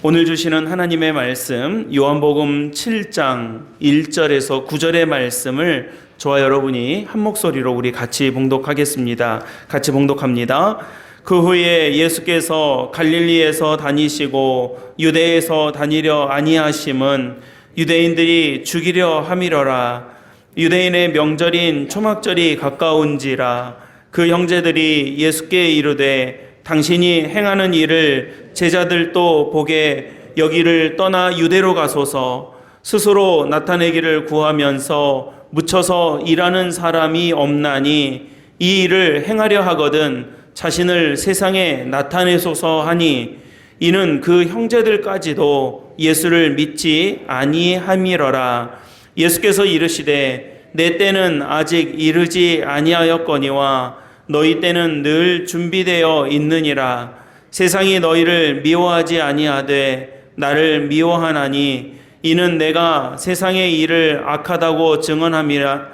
오늘 주시는 하나님의 말씀 요한복음 7장 1절에서 9절의 말씀을 저와 여러분이 한 목소리로 우리 같이 봉독하겠습니다. 같이 봉독합니다. 그 후에 예수께서 갈릴리에서 다니시고 유대에서 다니려 아니하심은 유대인들이 죽이려 함이러라. 유대인의 명절인 초막절이 가까운지라. 그 형제들이 예수께 이르되 당신이 행하는 일을 제자들도 보게 여기를 떠나 유대로 가소서. 스스로 나타내기를 구하면서 묻혀서 일하는 사람이 없나니 이 일을 행하려 하거든 자신을 세상에 나타내소서 하니, 이는 그 형제들까지도 예수를 믿지 아니함이러라. 예수께서 이르시되 내 때는 아직 이르지 아니하였거니와 너희 때는 늘 준비되어 있느니라. 세상이 너희를 미워하지 아니하되 나를 미워하나니 이는 내가 세상의 일을 악하다고 증언함이라.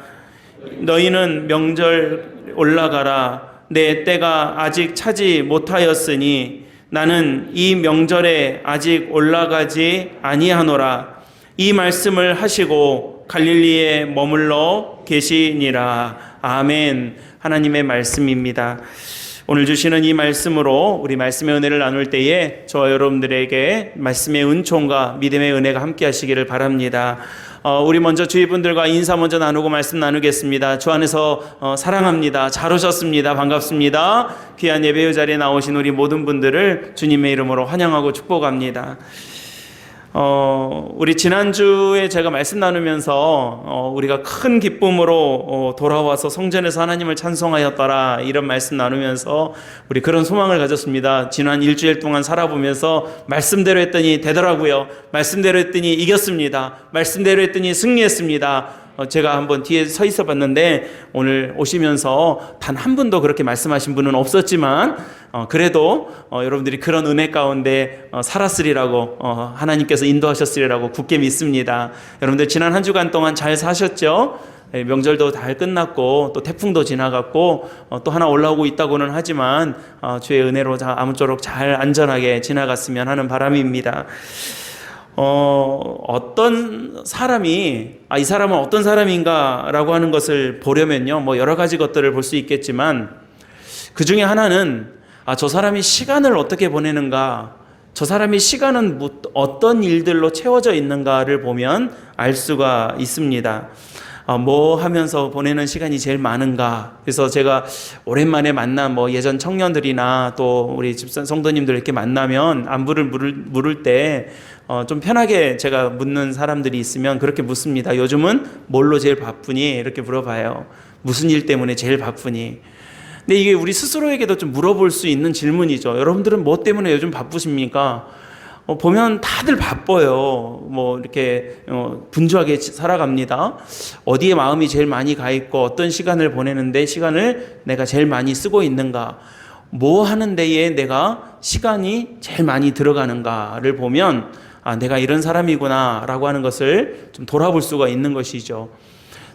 너희는 명절 올라가라. 내 때가 아직 차지 못하였으니 나는 이 명절에 아직 올라가지 아니하노라. 이 말씀을 하시고 갈릴리에 머물러 계시니라. 아멘. 하나님의 말씀입니다. 오늘 주시는 이 말씀으로 우리 말씀의 은혜를 나눌 때에 저와 여러분들에게 말씀의 은총과 믿음의 은혜가 함께 하시기를 바랍니다. 우리 먼저 주위 분들과 인사 먼저 나누고 말씀 나누겠습니다. 주 안에서 사랑합니다. 잘 오셨습니다. 반갑습니다. 귀한 예배의 자리에 나오신 우리 모든 분들을 주님의 이름으로 환영하고 축복합니다. 우리 지난주에 제가 말씀 나누면서 우리가 큰 기쁨으로 돌아와서 성전에서 하나님을 찬송하였더라 이런 말씀 나누면서 우리 그런 소망을 가졌습니다. 지난 일주일 동안 살아보면서 말씀대로 했더니 되더라고요. 말씀대로 했더니 이겼습니다. 말씀대로 했더니 승리했습니다. 제가 한번 뒤에 서 있어 봤는데 오늘 오시면서 단 한 분도 그렇게 말씀하신 분은 없었지만 그래도 여러분들이 그런 은혜 가운데 살았으리라고 하나님께서 인도하셨으리라고 굳게 믿습니다. 여러분들 지난 한 주간 동안 잘 사셨죠? 명절도 잘 끝났고 또 태풍도 지나갔고 또 하나 올라오고 있다고는 하지만 주의 은혜로 아무쪼록 잘 안전하게 지나갔으면 하는 바람입니다. 어떤 사람이 이 사람은 어떤 사람인가 라고 하는 것을 보려면요 여러 가지 것들을 볼 수 있겠지만 그 중에 하나는 저 사람이 시간을 어떻게 보내는가, 저 사람이 시간은 어떤 일들로 채워져 있는가를 보면 알 수가 있습니다. 뭐 하면서 보내는 시간이 제일 많은가. 그래서 제가 오랜만에 만난 예전 청년들이나 또 우리 집사 성도님들 이렇게 만나면 안부를 물을 때 좀 편하게 제가 묻는 사람들이 있으면 그렇게 묻습니다. 요즘은 뭘로 제일 바쁘니? 이렇게 물어봐요. 무슨 일 때문에 제일 바쁘니? 근데 이게 우리 스스로에게도 좀 물어볼 수 있는 질문이죠. 여러분들은 뭐 때문에 요즘 바쁘십니까? 보면 다들 바빠요. 이렇게 분주하게 살아갑니다. 어디에 마음이 제일 많이 가 있고 어떤 시간을 보내는데 시간을 내가 제일 많이 쓰고 있는가, 뭐 하는 데에 내가 시간이 제일 많이 들어가는가를 보면 내가 이런 사람이구나 라고 하는 것을 좀 돌아볼 수가 있는 것이죠.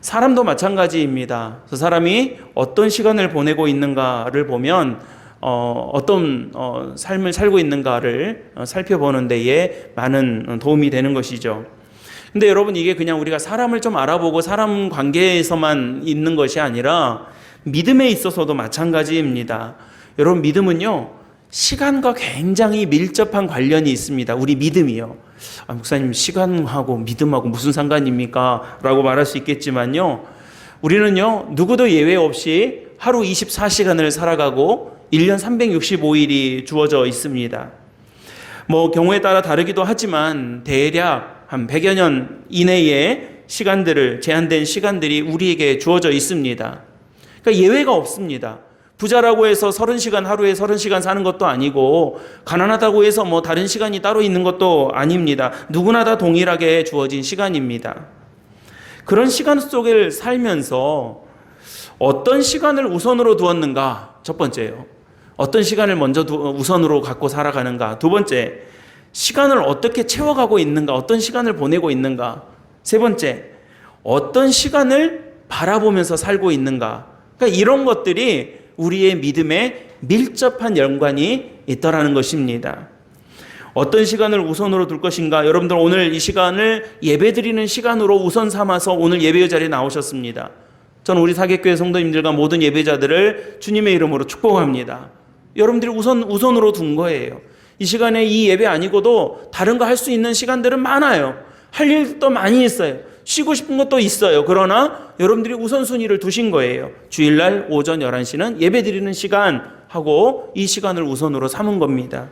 사람도 마찬가지입니다. 그 사람이 어떤 시간을 보내고 있는가를 보면 어떤 삶을 살고 있는가를 살펴보는 데에 많은 도움이 되는 것이죠. 근데 여러분, 이게 그냥 우리가 사람을 좀 알아보고 사람 관계에서만 있는 것이 아니라 믿음에 있어서도 마찬가지입니다. 여러분, 믿음은요 시간과 굉장히 밀접한 관련이 있습니다. 우리 믿음이요. 목사님, 시간하고 믿음하고 무슨 상관입니까? 라고 말할 수 있겠지만요, 우리는요 누구도 예외 없이 하루 24시간을 살아가고 1년 365일이 주어져 있습니다. 경우에 따라 다르기도 하지만 대략 한 100여 년 이내의 시간들을, 제한된 시간들이 우리에게 주어져 있습니다. 그러니까 예외가 없습니다. 부자라고 해서 30시간, 하루에 30시간 사는 것도 아니고, 가난하다고 해서 다른 시간이 따로 있는 것도 아닙니다. 누구나 다 동일하게 주어진 시간입니다. 그런 시간 속을 살면서 어떤 시간을 우선으로 두었는가? 첫 번째요. 어떤 시간을 먼저 우선으로 갖고 살아가는가? 두 번째, 시간을 어떻게 채워가고 있는가? 어떤 시간을 보내고 있는가? 세 번째, 어떤 시간을 바라보면서 살고 있는가? 그러니까 이런 것들이 우리의 믿음에 밀접한 연관이 있다라는 것입니다. 어떤 시간을 우선으로 둘 것인가? 여러분들 오늘 이 시간을 예배드리는 시간으로 우선 삼아서 오늘 예배의 자리에 나오셨습니다. 저는 우리 사객교회 성도님들과 모든 예배자들을 주님의 이름으로 축복합니다. 여러분들이 우선으로 둔 거예요. 이 시간에 이 예배 아니고도 다른 거 할 수 있는 시간들은 많아요. 할 일도 많이 있어요. 쉬고 싶은 것도 있어요. 그러나 여러분들이 우선순위를 두신 거예요. 주일날 오전 11시는 예배 드리는 시간 하고 이 시간을 우선으로 삼은 겁니다.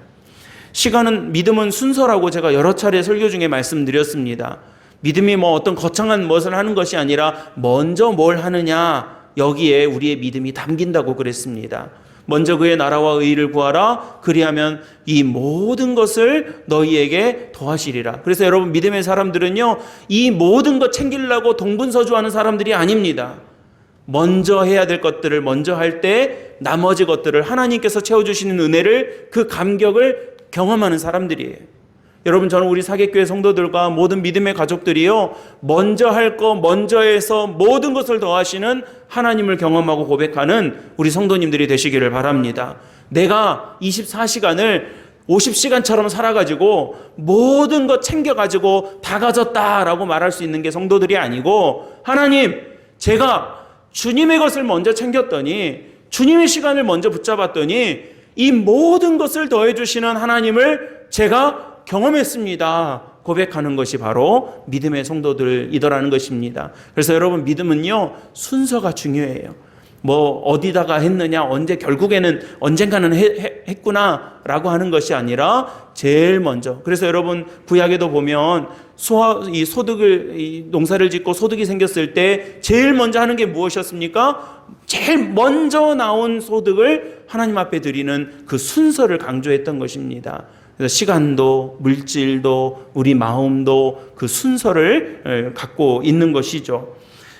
믿음은 순서라고 제가 여러 차례 설교 중에 말씀드렸습니다. 믿음이 어떤 거창한 무엇을 하는 것이 아니라 먼저 뭘 하느냐, 여기에 우리의 믿음이 담긴다고 그랬습니다. 먼저 그의 나라와 의의를 구하라. 그리하면 이 모든 것을 너희에게 더하시리라. 그래서 여러분, 믿음의 사람들은요, 이 모든 것 챙기려고 동분서주하는 사람들이 아닙니다. 먼저 해야 될 것들을 먼저 할 때 나머지 것들을 하나님께서 채워주시는 은혜를, 그 감격을 경험하는 사람들이에요. 여러분, 저는 우리 사객교회 성도들과 모든 믿음의 가족들이요, 먼저 할 거 먼저 해서 모든 것을 더하시는 하나님을 경험하고 고백하는 우리 성도님들이 되시기를 바랍니다. 내가 24시간을 50시간처럼 살아가지고 모든 것 챙겨가지고 다 가졌다라고 말할 수 있는 게 성도들이 아니고, 하나님, 제가 주님의 것을 먼저 챙겼더니, 주님의 시간을 먼저 붙잡았더니 이 모든 것을 더해주시는 하나님을 제가 경험했습니다. 고백하는 것이 바로 믿음의 성도들이더라는 것입니다. 그래서 여러분, 믿음은요, 순서가 중요해요. 어디다가 했느냐, 결국에는 언젠가는 했구나 라고 하는 것이 아니라 제일 먼저. 그래서 여러분, 구약에도 보면 농사를 짓고 소득이 생겼을 때 제일 먼저 하는 게 무엇이었습니까? 제일 먼저 나온 소득을 하나님 앞에 드리는 그 순서를 강조했던 것입니다. 그래서 시간도, 물질도, 우리 마음도 그 순서를 갖고 있는 것이죠.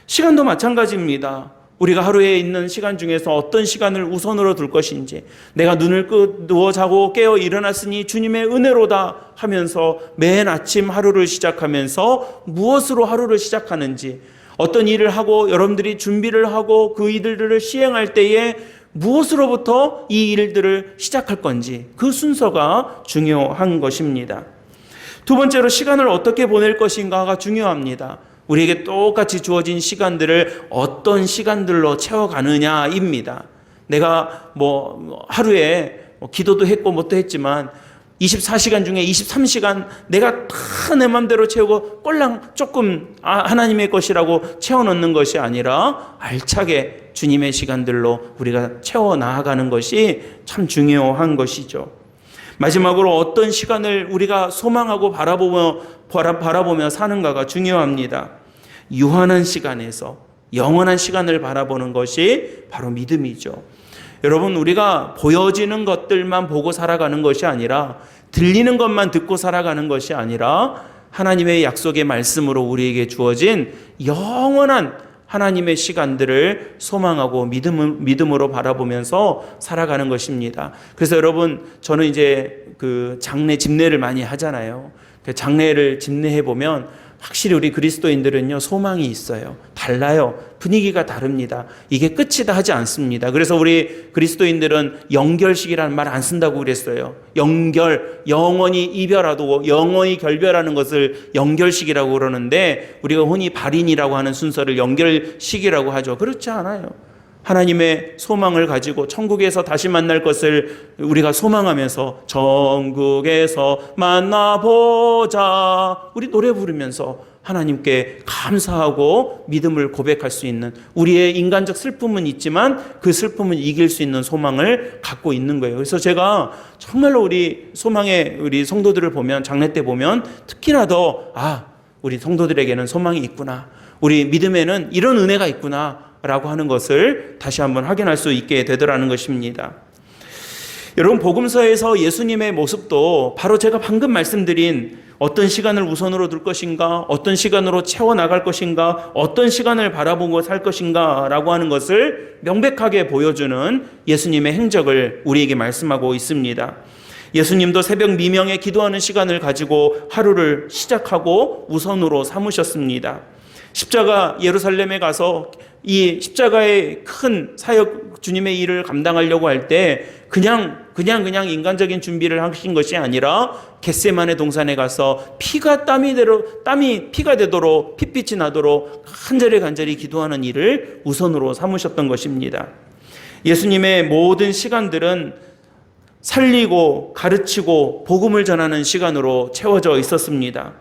시간도 마찬가지입니다. 우리가 하루에 있는 시간 중에서 어떤 시간을 우선으로 둘 것인지, 내가 눈을 누워 자고 깨어 일어났으니 주님의 은혜로다 하면서 맨 아침 하루를 시작하면서 무엇으로 하루를 시작하는지, 어떤 일을 하고 여러분들이 준비를 하고 그 일들을 시행할 때에 무엇으로부터 이 일들을 시작할 건지, 그 순서가 중요한 것입니다. 두 번째로, 시간을 어떻게 보낼 것인가가 중요합니다. 우리에게 똑같이 주어진 시간들을 어떤 시간들로 채워가느냐입니다. 내가 하루에 기도도 했고 뭣도 했지만 24시간 중에 23시간 내가 다 내 맘대로 채우고 꼴랑 조금 하나님의 것이라고 채워넣는 것이 아니라 알차게 주님의 시간들로 우리가 채워 나아가는 것이 참 중요한 것이죠. 마지막으로, 어떤 시간을 우리가 소망하고 바라보며 사는가가 중요합니다. 유한한 시간에서 영원한 시간을 바라보는 것이 바로 믿음이죠. 여러분, 우리가 보여지는 것들만 보고 살아가는 것이 아니라, 들리는 것만 듣고 살아가는 것이 아니라, 하나님의 약속의 말씀으로 우리에게 주어진 영원한 하나님의 시간들을 소망하고 믿음으로 바라보면서 살아가는 것입니다. 그래서 여러분, 저는 이제 집례를 많이 하잖아요. 장례를 집례해 보면 확실히 우리 그리스도인들은요, 소망이 있어요. 달라요. 분위기가 다릅니다. 이게 끝이다 하지 않습니다. 그래서 우리 그리스도인들은 영결식이라는 말 안 쓴다고 그랬어요. 영원히 이별하고 영원히 결별하는 것을 영결식이라고 그러는데, 우리가 흔히 발인이라고 하는 순서를 영결식이라고 하죠. 그렇지 않아요. 하나님의 소망을 가지고 천국에서 다시 만날 것을 우리가 소망하면서 천국에서 만나보자, 우리 노래 부르면서 하나님께 감사하고 믿음을 고백할 수 있는, 우리의 인간적 슬픔은 있지만 그 슬픔을 이길 수 있는 소망을 갖고 있는 거예요. 그래서 제가 정말로 우리 성도들을 보면, 장례 때 보면 특히나 더 우리 성도들에게는 소망이 있구나, 우리 믿음에는 이런 은혜가 있구나 라고 하는 것을 다시 한번 확인할 수 있게 되더라는 것입니다. 여러분, 복음서에서 예수님의 모습도 바로 제가 방금 말씀드린 어떤 시간을 우선으로 둘 것인가, 어떤 시간으로 채워나갈 것인가, 어떤 시간을 바라보고 살 것인가 라고 하는 것을 명백하게 보여주는 예수님의 행적을 우리에게 말씀하고 있습니다. 예수님도 새벽 미명에 기도하는 시간을 가지고 하루를 시작하고 우선으로 삼으셨습니다. 십자가 예루살렘에 가서 이 십자가의 큰 사역 주님의 일을 감당하려고 할 때 그냥 인간적인 준비를 하신 것이 아니라 겟세마네 동산에 가서 피가 땀이 피가 되도록 핏빛이 나도록 간절히 기도하는 일을 우선으로 삼으셨던 것입니다. 예수님의 모든 시간들은 살리고 가르치고 복음을 전하는 시간으로 채워져 있었습니다.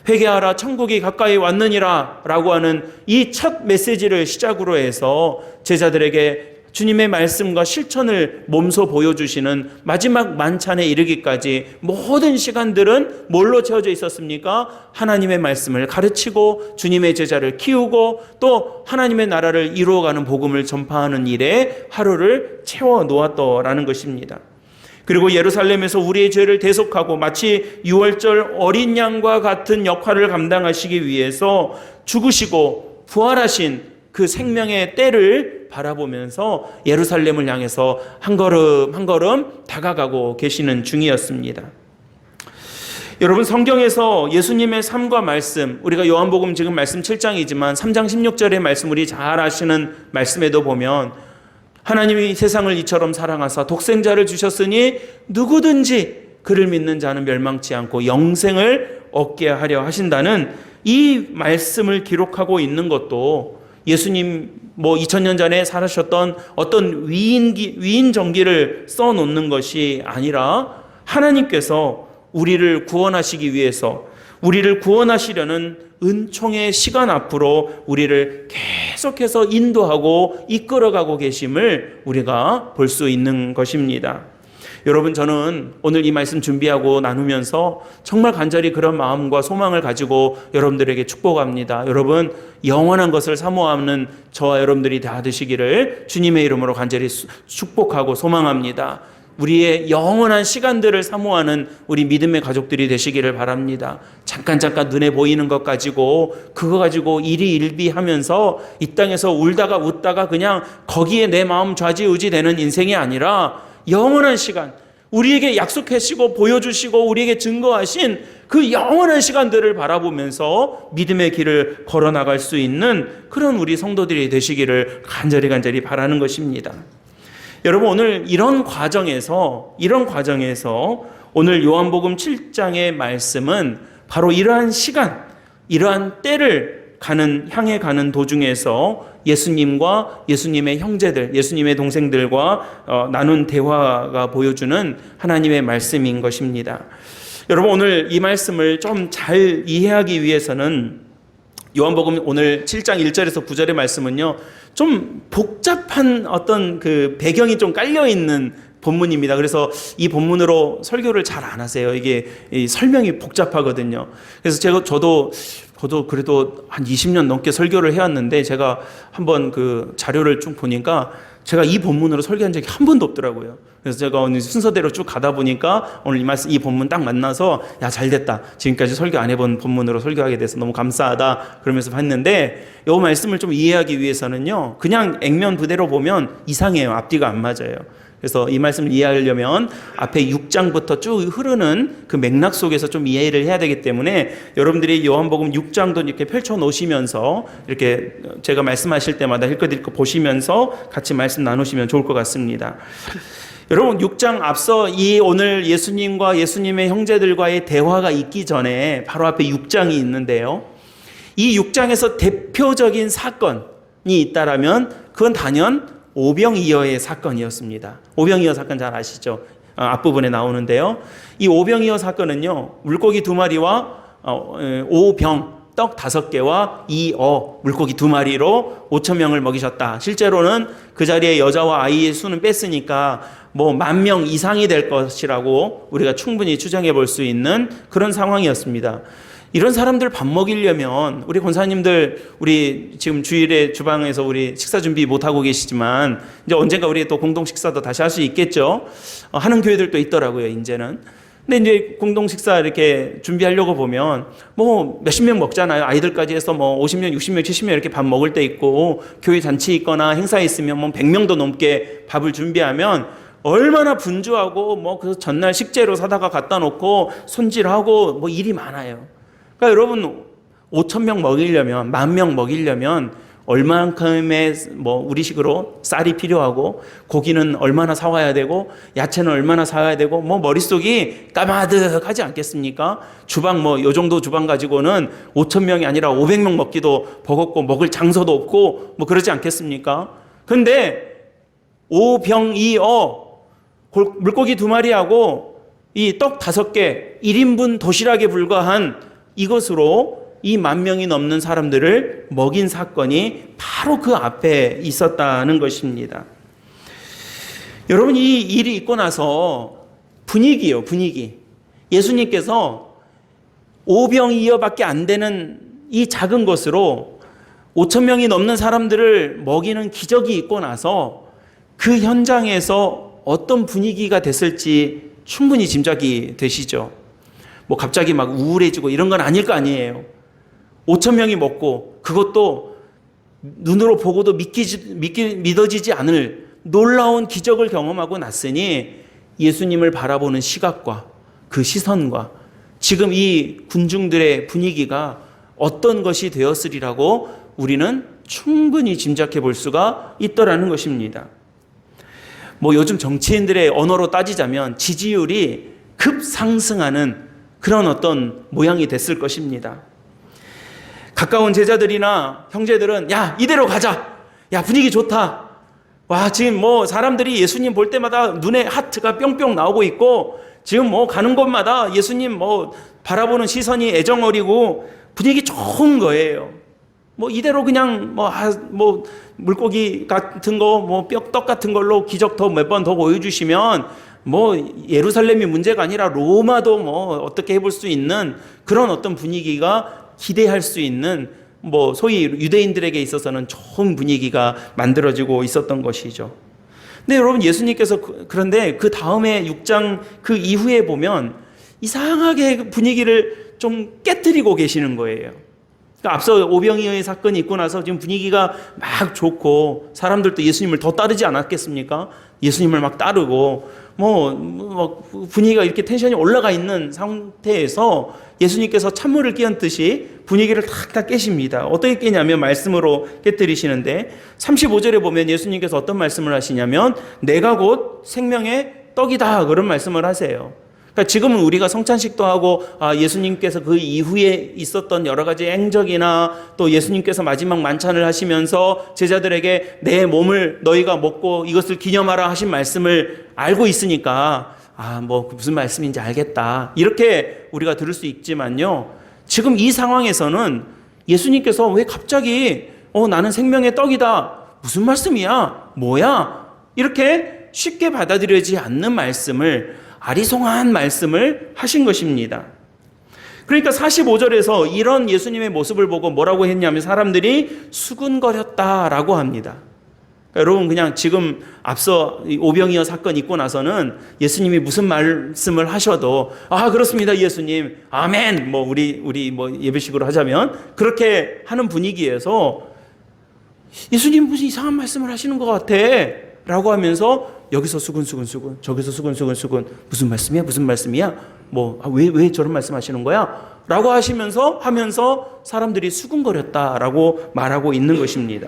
회개하라 천국이 가까이 왔느니라 라고 하는 이 첫 메시지를 시작으로 해서 제자들에게 주님의 말씀과 실천을 몸소 보여주시는 마지막 만찬에 이르기까지 모든 시간들은 뭘로 채워져 있었습니까? 하나님의 말씀을 가르치고 주님의 제자를 키우고 또 하나님의 나라를 이루어가는 복음을 전파하는 일에 하루를 채워 놓았더라는 것입니다. 그리고 예루살렘에서 우리의 죄를 대속하고 마치 유월절 어린 양과 같은 역할을 감당하시기 위해서 죽으시고 부활하신 그 생명의 때를 바라보면서 예루살렘을 향해서 한 걸음 한 걸음 다가가고 계시는 중이었습니다. 여러분, 성경에서 예수님의 삶과 말씀, 우리가 요한복음 지금 말씀 7장이지만 3장 16절의 말씀, 우리 잘 아시는 말씀에도 보면 하나님이 세상을 이처럼 사랑하사 독생자를 주셨으니 누구든지 그를 믿는 자는 멸망치 않고 영생을 얻게 하려 하신다는 이 말씀을 기록하고 있는 것도 예수님 2000년 전에 살아셨던 어떤 위인 정기를 써놓는 것이 아니라 하나님께서 우리를 구원하시기 위해서 우리를 구원하시려는 은총의 시간 앞으로 우리를 계속해서 인도하고 이끌어가고 계심을 우리가 볼 수 있는 것입니다. 여러분, 저는 오늘 이 말씀 준비하고 나누면서 정말 간절히 그런 마음과 소망을 가지고 여러분들에게 축복합니다. 여러분, 영원한 것을 사모하는 저와 여러분들이 다 되시기를 주님의 이름으로 간절히 축복하고 소망합니다. 우리의 영원한 시간들을 사모하는 우리 믿음의 가족들이 되시기를 바랍니다. 잠깐 눈에 보이는 것 가지고 그거 가지고 일희일비하면서 이 땅에서 울다가 웃다가 그냥 거기에 내 마음 좌지우지되는 인생이 아니라 영원한 시간, 우리에게 약속하시고 보여주시고 우리에게 증거하신 그 영원한 시간들을 바라보면서 믿음의 길을 걸어나갈 수 있는 그런 우리 성도들이 되시기를 간절히 바라는 것입니다. 여러분, 오늘 이런 과정에서 오늘 요한복음 7장의 말씀은 바로 이러한 시간, 이러한 때를 향해 가는 도중에서 예수님과 예수님의 형제들, 예수님의 동생들과 나눈 대화가 보여주는 하나님의 말씀인 것입니다. 여러분, 오늘 이 말씀을 좀 잘 이해하기 위해서는 요한복음 오늘 7장 1절에서 9절의 말씀은요, 좀 복잡한 어떤 그 배경이 좀 깔려있는 본문입니다. 그래서 이 본문으로 설교를 잘 안 하세요. 이게 설명이 복잡하거든요. 그래서 저도 그래도 한 20년 넘게 설교를 해왔는데 제가 한번 그 자료를 쭉 보니까 제가 이 본문으로 설교한 적이 한 번도 없더라고요. 그래서 제가 오늘 순서대로 쭉 가다 보니까 오늘 이 본문 딱 만나서 야, 잘됐다. 지금까지 설교 안 해본 본문으로 설교하게 돼서 너무 감사하다. 그러면서 봤는데 이 말씀을 좀 이해하기 위해서는요, 그냥 액면 그대로 보면 이상해요. 앞뒤가 안 맞아요. 그래서 이 말씀을 이해하려면 앞에 6장부터 쭉 흐르는 그 맥락 속에서 좀 이해를 해야 되기 때문에 여러분들이 요한복음 6장도 이렇게 펼쳐 놓으시면서 이렇게 제가 말씀하실 때마다 읽고 보시면서 같이 말씀 나누시면 좋을 것 같습니다. 여러분, 6장 앞서 오늘 예수님과 예수님의 형제들과의 대화가 있기 전에 바로 앞에 6장이 있는데요. 이 6장에서 대표적인 사건이 있다라면 그건 단연 오병이어의 사건이었습니다. 오병이어 사건 잘 아시죠? 앞부분에 나오는데요. 이 오병이어 사건은요, 물고기 2마리와 오병, 떡 5개와 물고기 2마리로 5,000명을 먹이셨다. 실제로는 그 자리에 여자와 아이의 수는 뺐으니까 10,000명 이상이 될 것이라고 우리가 충분히 추정해 볼 수 있는 그런 상황이었습니다. 이런 사람들 밥 먹이려면 우리 권사님들, 우리 지금 주일에 주방에서 우리 식사 준비 못 하고 계시지만 이제 언젠가 우리 또 공동 식사도 다시 할 수 있겠죠. 하는 교회들도 있더라고요, 이제는. 근데 이제 공동 식사 이렇게 준비하려고 보면 몇십 명 먹잖아요. 아이들까지 해서 50명, 60명, 70명 이렇게 밥 먹을 때 있고, 교회 잔치 있거나 행사 있으면 100명도 넘게 밥을 준비하면 얼마나 분주하고 그 전날 식재료 사다가 갖다 놓고 손질하고 일이 많아요. 그러니까 여러분, 5천 명 먹이려면, 10,000명 먹이려면 얼만큼의 우리식으로 쌀이 필요하고, 고기는 얼마나 사와야 되고, 야채는 얼마나 사와야 되고, 머릿속이 까마득하지 않겠습니까? 주방 요 정도 주방 가지고는 5천 명이 아니라 500명 먹기도 버겁고 먹을 장소도 없고 그러지 않겠습니까? 근데 5병2어 물고기 2마리하고 이 떡 5개 1인분 도시락에 불과한 이것으로 이 10,000명이 넘는 사람들을 먹인 사건이 바로 그 앞에 있었다는 것입니다. 여러분, 이 일이 있고 나서 분위기요, 분위기. 예수님께서 5병2어밖에 안 되는 이 작은 것으로 5,000명이 넘는 사람들을 먹이는 기적이 있고 나서 그 현장에서 어떤 분위기가 됐을지 충분히 짐작이 되시죠. 갑자기 막 우울해지고 이런 건 아닐 거 아니에요. 5,000명이 먹고, 그것도 눈으로 보고도 믿어지지 않을 놀라운 기적을 경험하고 났으니 예수님을 바라보는 시각과 그 시선과 지금 이 군중들의 분위기가 어떤 것이 되었으리라고 우리는 충분히 짐작해 볼 수가 있더라는 것입니다. 요즘 정치인들의 언어로 따지자면 지지율이 급상승하는 그런 어떤 모양이 됐을 것입니다. 가까운 제자들이나 형제들은 야, 이대로 가자. 야, 분위기 좋다. 와, 지금 사람들이 예수님 볼 때마다 눈에 하트가 뿅뿅 나오고 있고, 지금 가는 곳마다 예수님 바라보는 시선이 애정어리고 분위기 좋은 거예요. 이대로 그냥 물고기 같은 거, 떡 같은 걸로 기적 몇 번 더 보여주시면 예루살렘이 문제가 아니라 로마도 어떻게 해볼 수 있는 그런 어떤 분위기가 기대할 수 있는 소위 유대인들에게 있어서는 좋은 분위기가 만들어지고 있었던 것이죠. 근데 여러분, 예수님께서 그런데 그 다음에 6장 그 이후에 보면 이상하게 분위기를 좀 깨뜨리고 계시는 거예요. 그러니까 앞서 오병이어의 사건이 있고 나서 지금 분위기가 막 좋고 사람들도 예수님을 더 따르지 않았겠습니까? 예수님을 막 따르고 분위기가 이렇게 텐션이 올라가 있는 상태에서 예수님께서 찬물을 끼얹듯이 분위기를 탁탁 깨십니다. 어떻게 깨냐면 말씀으로 깨뜨리시는데 35절에 보면 예수님께서 어떤 말씀을 하시냐면 내가 곧 생명의 떡이다, 그런 말씀을 하세요. 그러니까 지금은 우리가 성찬식도 하고 예수님께서 그 이후에 있었던 여러 가지 행적이나 또 예수님께서 마지막 만찬을 하시면서 제자들에게 내 몸을 너희가 먹고 이것을 기념하라 하신 말씀을 알고 있으니까 무슨 말씀인지 알겠다, 이렇게 우리가 들을 수 있지만요, 지금 이 상황에서는 예수님께서 왜 갑자기 나는 생명의 떡이다, 무슨 말씀이야, 뭐야, 이렇게 쉽게 받아들여지지 않는 말씀을, 아리송한 말씀을 하신 것입니다. 그러니까 45절에서 이런 예수님의 모습을 보고 뭐라고 했냐면 사람들이 수군거렸다라고 합니다. 그러니까 여러분, 그냥 지금 앞서 오병이어 사건 있고 나서는 예수님이 무슨 말씀을 하셔도 그렇습니다 예수님, 아멘, 우리 예배식으로 하자면 그렇게 하는 분위기에서 예수님 무슨 이상한 말씀을 하시는 것 같아 라고 하면서 여기서 수군, 저기서 수군, 무슨 말씀이야? 왜 저런 말씀 하시는 거야? 라고 하면서 사람들이 수군거렸다라고 말하고 있는 것입니다.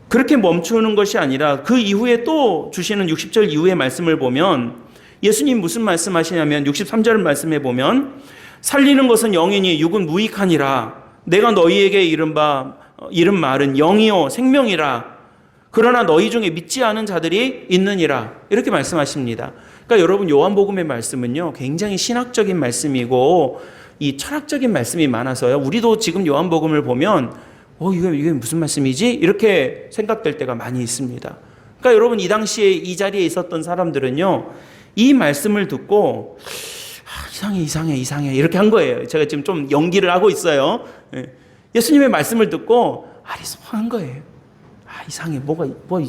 그렇게 멈추는 것이 아니라 그 이후에 또 주시는 60절 이후의 말씀을 보면 예수님 무슨 말씀하시냐면 63절 말씀에 보면 살리는 것은 영이니 육은 무익하니라. 내가 너희에게 이른 말은 영이요 생명이라. 그러나 너희 중에 믿지 않은 자들이 있느니라. 이렇게 말씀하십니다. 그러니까 여러분, 요한복음의 말씀은요 굉장히 신학적인 말씀이고 이 철학적인 말씀이 많아서요, 우리도 지금 요한복음을 보면 이게 무슨 말씀이지? 이렇게 생각될 때가 많이 있습니다. 그러니까 여러분, 이 당시에 이 자리에 있었던 사람들은요 이 말씀을 듣고 이상해 이렇게 한 거예요. 제가 지금 좀 연기를 하고 있어요. 예수님의 말씀을 듣고 아리송한 거예요. 이상해,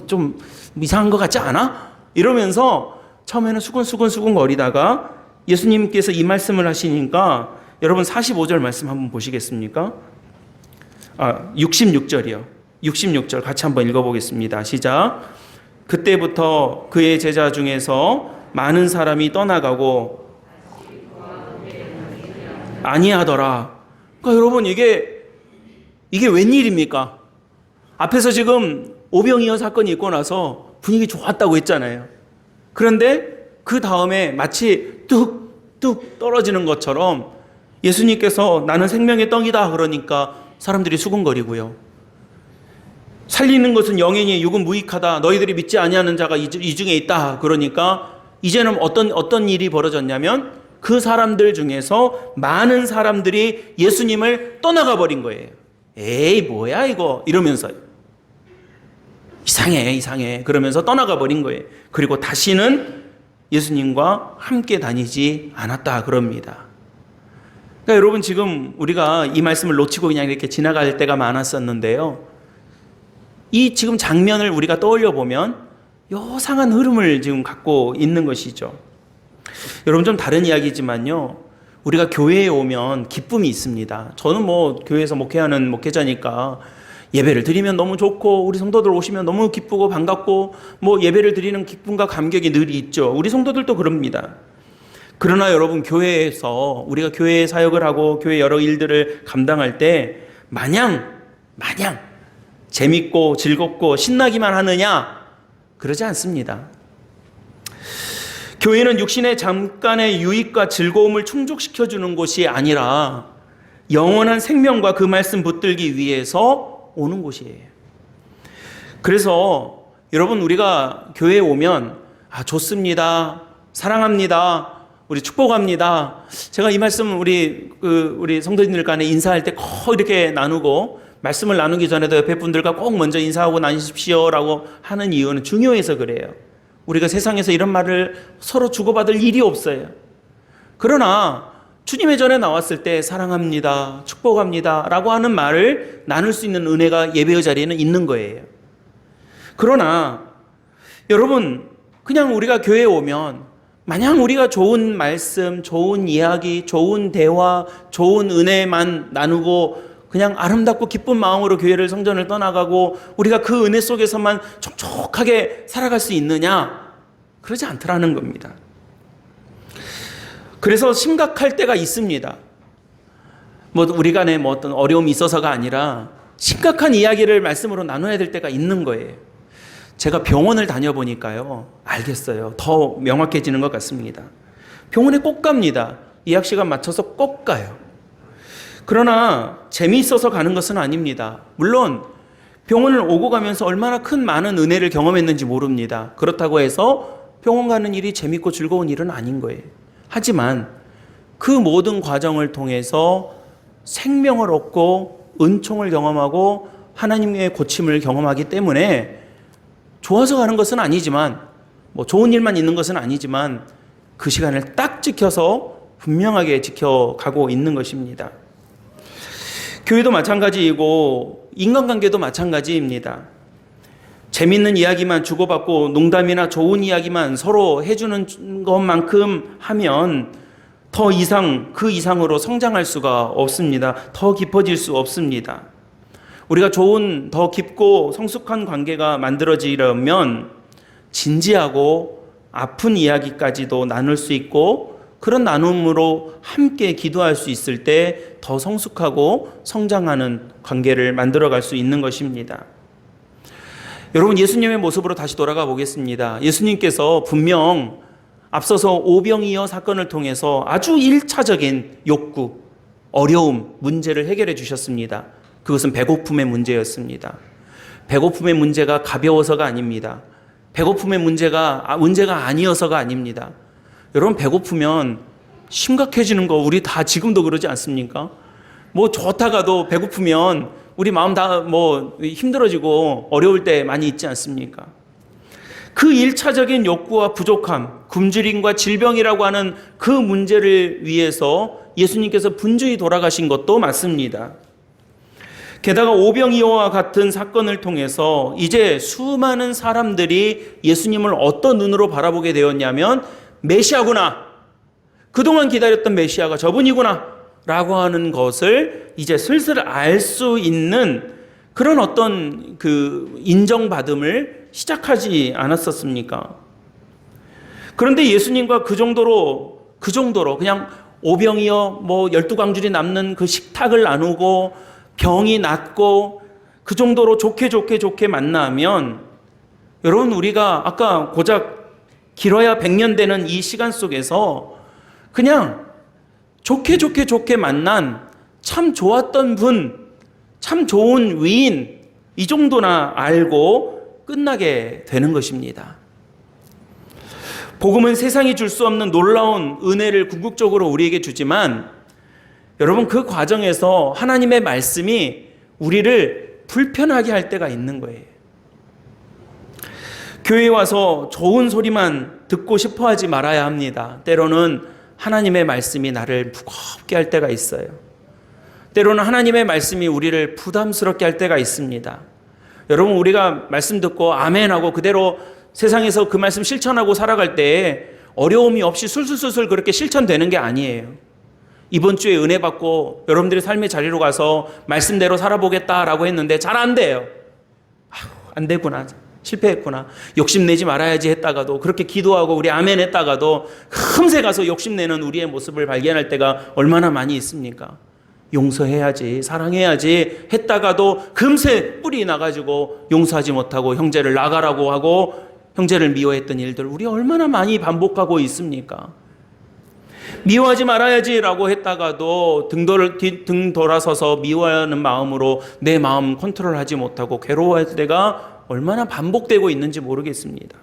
좀 이상한 것 같지 않아? 이러면서 처음에는 수군 거리다가 예수님께서 이 말씀을 하시니까 여러분 45절 말씀 한번 보시겠습니까? 66절이요. 66절 같이 한번 읽어보겠습니다. 시작. 그때부터 그의 제자 중에서 많은 사람이 떠나가고 아니하더라. 그러니까 여러분 이게 웬일입니까? 앞에서 지금 오병이어 사건이 있고 나서 분위기 좋았다고 했잖아요. 그런데 그 다음에 마치 뚝뚝 떨어지는 것처럼 예수님께서 나는 생명의 떡이다 그러니까 사람들이 수군거리고요. 살리는 것은 영이니 육은 무익하다. 너희들이 믿지 아니하는 자가 이 중에 있다. 그러니까 이제는 어떤 일이 벌어졌냐면 그 사람들 중에서 많은 사람들이 예수님을 떠나가 버린 거예요. 에이 뭐야 이거 이러면서요. 이상해 그러면서 떠나가 버린 거예요. 그리고 다시는 예수님과 함께 다니지 않았다 그럽니다. 그러니까 여러분 지금 우리가 이 말씀을 놓치고 그냥 이렇게 지나갈 때가 많았었는데요. 이 지금 장면을 우리가 떠올려 보면 요상한 흐름을 지금 갖고 있는 것이죠. 여러분 좀 다른 이야기지만요. 우리가 교회에 오면 기쁨이 있습니다. 저는 교회에서 목회하는 목회자니까 예배를 드리면 너무 좋고 우리 성도들 오시면 너무 기쁘고 반갑고 예배를 드리는 기쁨과 감격이 늘 있죠. 우리 성도들도 그럽니다. 그러나 여러분 교회에서 우리가 교회 사역을 하고 교회 여러 일들을 감당할 때 마냥 재밌고 즐겁고 신나기만 하느냐? 그러지 않습니다. 교회는 육신의 잠깐의 유익과 즐거움을 충족시켜주는 곳이 아니라 영원한 생명과 그 말씀 붙들기 위해서 오는 곳이에요. 그래서 여러분 우리가 교회에 오면 좋습니다. 사랑합니다. 우리 축복합니다. 제가 이 말씀 우리 성도님들 간에 인사할 때 꼭 이렇게 나누고 말씀을 나누기 전에도 옆에 분들과 꼭 먼저 인사하고 나누십시오라고 하는 이유는 중요해서 그래요. 우리가 세상에서 이런 말을 서로 주고받을 일이 없어요. 그러나 주님의 전에 나왔을 때 사랑합니다, 축복합니다 라고 하는 말을 나눌 수 있는 은혜가 예배의 자리에는 있는 거예요. 그러나 여러분 그냥 우리가 교회에 오면 마냥 우리가 좋은 말씀, 좋은 이야기, 좋은 대화, 좋은 은혜만 나누고 그냥 아름답고 기쁜 마음으로 교회를 성전을 떠나가고 우리가 그 은혜 속에서만 촉촉하게 살아갈 수 있느냐? 그러지 않더라는 겁니다. 그래서 심각할 때가 있습니다. 우리 간에 어떤 어려움이 있어서가 아니라 심각한 이야기를 말씀으로 나눠야 될 때가 있는 거예요. 제가 병원을 다녀보니까요. 알겠어요. 더 명확해지는 것 같습니다. 병원에 꼭 갑니다. 예약 시간 맞춰서 꼭 가요. 그러나 재미있어서 가는 것은 아닙니다. 물론 병원을 오고 가면서 얼마나 많은 은혜를 경험했는지 모릅니다. 그렇다고 해서 병원 가는 일이 재밌고 즐거운 일은 아닌 거예요. 하지만 그 모든 과정을 통해서 생명을 얻고 은총을 경험하고 하나님의 고침을 경험하기 때문에 좋아서 가는 것은 아니지만 좋은 일만 있는 것은 아니지만 그 시간을 딱 지켜서 분명하게 지켜가고 있는 것입니다. 교회도 마찬가지이고 인간관계도 마찬가지입니다. 재밌는 이야기만 주고받고 농담이나 좋은 이야기만 서로 해주는 것만큼 하면 그 이상으로 성장할 수가 없습니다. 더 깊어질 수 없습니다. 우리가 좋은 더 깊고 성숙한 관계가 만들어지려면 진지하고 아픈 이야기까지도 나눌 수 있고 그런 나눔으로 함께 기도할 수 있을 때 더 성숙하고 성장하는 관계를 만들어갈 수 있는 것입니다. 여러분 예수님의 모습으로 다시 돌아가 보겠습니다. 예수님께서 분명 앞서서 오병이어 사건을 통해서 아주 1차적인 욕구, 어려움, 문제를 해결해 주셨습니다. 그것은 배고픔의 문제였습니다. 배고픔의 문제가 가벼워서가 아닙니다. 배고픔의 문제가 아니어서가 아닙니다. 여러분 배고프면 심각해지는 거 우리 다 지금도 그러지 않습니까? 좋다가도 배고프면 우리 마음 다 힘들어지고 어려울 때 많이 있지 않습니까? 그 1차적인 욕구와 부족함, 굶주림과 질병이라고 하는 그 문제를 위해서 예수님께서 분주히 돌아가신 것도 맞습니다. 게다가 오병이어와 같은 사건을 통해서 이제 수많은 사람들이 예수님을 어떤 눈으로 바라보게 되었냐면 메시아구나. 그동안 기다렸던 메시아가 저분이구나. 라고 하는 것을 이제 슬슬 알 수 있는 그런 어떤 인정받음을 시작하지 않았었습니까? 그런데 예수님과 그 정도로 그냥 오병이어 뭐 12광줄이 남는 그 식탁을 나누고 병이 낫고 그 정도로 좋게 만나면 여러분 우리가 아까 고작 길어야 100년 되는 이 시간 속에서 그냥 좋게 만난 참 좋았던 분, 참 좋은 위인 이 정도나 알고 끝나게 되는 것입니다. 복음은 세상이 줄 수 없는 놀라운 은혜를 궁극적으로 우리에게 주지만 여러분 그 과정에서 하나님의 말씀이 우리를 불편하게 할 때가 있는 거예요. 교회에 와서 좋은 소리만 듣고 싶어 하지 말아야 합니다. 때로는 하나님의 말씀이 나를 무겁게 할 때가 있어요. 때로는 하나님의 말씀이 우리를 부담스럽게 할 때가 있습니다. 여러분 우리가 말씀 듣고 아멘하고 그대로 세상에서 그 말씀 실천하고 살아갈 때 어려움이 없이 술술술술 그렇게 실천되는 게 아니에요. 이번 주에 은혜 받고 여러분들이 삶의 자리로 가서 말씀대로 살아보겠다라고 했는데 잘 안 돼요. 안 되구나. 실패했구나. 욕심내지 말아야지 했다가도 그렇게 기도하고 우리 아멘 했다가도 금세 가서 욕심내는 우리의 모습을 발견할 때가 얼마나 많이 있습니까? 용서해야지 사랑해야지 했다가도 금세 뿔이 나가지고 용서하지 못하고 형제를 나가라고 하고 형제를 미워했던 일들 우리 얼마나 많이 반복하고 있습니까? 미워하지 말아야지라고 했다가도 등 돌아서서 미워하는 마음으로 내 마음 컨트롤하지 못하고 괴로워할 때가 얼마나 반복되고 있는지 모르겠습니다.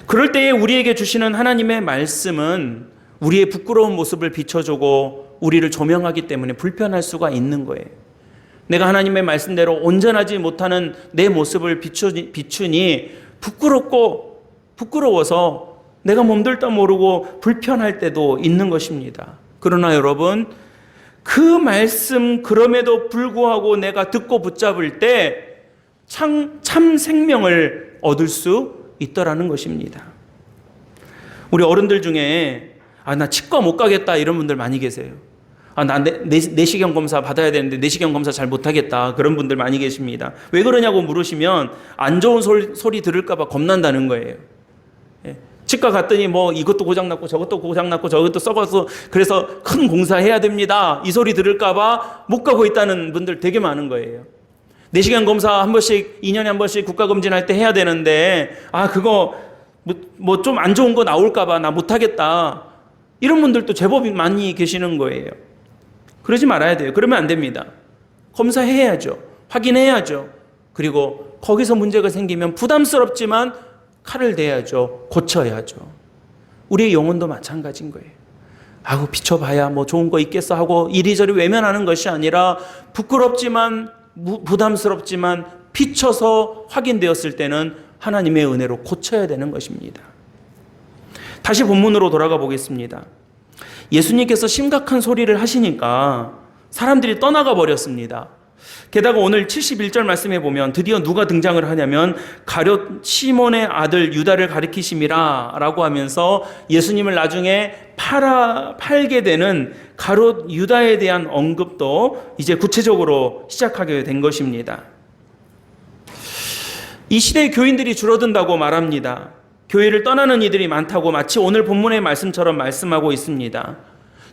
그럴 때에 우리에게 주시는 하나님의 말씀은 우리의 부끄러운 모습을 비춰주고 우리를 조명하기 때문에 불편할 수가 있는 거예요. 내가 하나님의 말씀대로 온전하지 못하는 내 모습을 비추니 부끄러워서 내가 몸둘 바 모르고 불편할 때도 있는 것입니다. 그러나 여러분 그 말씀 그럼에도 불구하고 내가 듣고 붙잡을 때 참 생명을 얻을 수 있더라는 것입니다. 우리 어른들 중에 나 치과 못 가겠다 이런 분들 많이 계세요. 나 내시경 검사 받아야 되는데 내시경 검사 잘 못하겠다 그런 분들 많이 계십니다. 왜 그러냐고 물으시면 안 좋은 소리 들을까 봐 겁난다는 거예요. 치과 갔더니 뭐 이것도 고장났고 저것도 고장났고 저것도 썩어서 그래서 큰 공사해야 됩니다. 이 소리 들을까 봐 못 가고 있다는 분들 되게 많은 거예요. 내시경 검사 한 번씩 2년에 한 번씩 국가검진할 때 해야 되는데 그거 뭐 좀 안 좋은 거 나올까 봐 나 못하겠다. 이런 분들도 제법 많이 계시는 거예요. 그러지 말아야 돼요. 그러면 안 됩니다. 검사해야죠. 확인해야죠. 그리고 거기서 문제가 생기면 부담스럽지만 칼을 대야죠. 고쳐야죠. 우리의 영혼도 마찬가지인 거예요. 비춰봐야 뭐 좋은 거 있겠어 하고 이리저리 외면하는 것이 아니라 부끄럽지만 부담스럽지만 비춰서 확인되었을 때는 하나님의 은혜로 고쳐야 되는 것입니다. 다시 본문으로 돌아가 보겠습니다. 예수님께서 심각한 소리를 하시니까 사람들이 떠나가 버렸습니다. 게다가 오늘 71절 말씀에 보면 드디어 누가 등장을 하냐면 가룟 시몬의 아들 유다를 가리키심이라 라고 하면서 예수님을 나중에 팔게 되는 가룟 유다에 대한 언급도 이제 구체적으로 시작하게 된 것입니다. 이 시대의 교인들이 줄어든다고 말합니다. 교회를 떠나는 이들이 많다고 마치 오늘 본문의 말씀처럼 말씀하고 있습니다.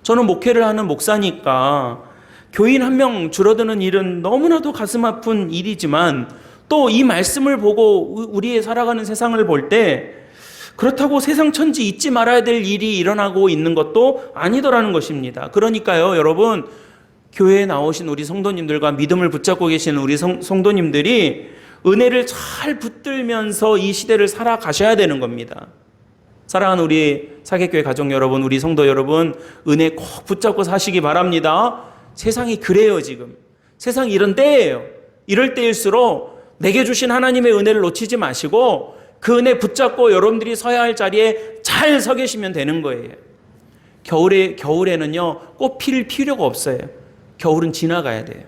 저는 목회를 하는 목사니까 교인 한 명 줄어드는 일은 너무나도 가슴 아픈 일이지만 또 이 말씀을 보고 우리의 살아가는 세상을 볼 때 그렇다고 세상 천지 잊지 말아야 될 일이 일어나고 있는 것도 아니더라는 것입니다. 그러니까요, 여러분, 교회에 나오신 우리 성도님들과 믿음을 붙잡고 계시는 우리 성도님들이 은혜를 잘 붙들면서 이 시대를 살아가셔야 되는 겁니다. 사랑하는 우리 사객교회 가족 여러분, 우리 성도 여러분, 은혜 꼭 붙잡고 사시기 바랍니다. 세상이 그래요. 지금 세상이 이런 때예요. 이럴 때일수록 내게 주신 하나님의 은혜를 놓치지 마시고 그 은혜 붙잡고 여러분들이 서야 할 자리에 잘 서 계시면 되는 거예요. 겨울에는요 꽃 필 필요가 없어요. 겨울은 지나가야 돼요.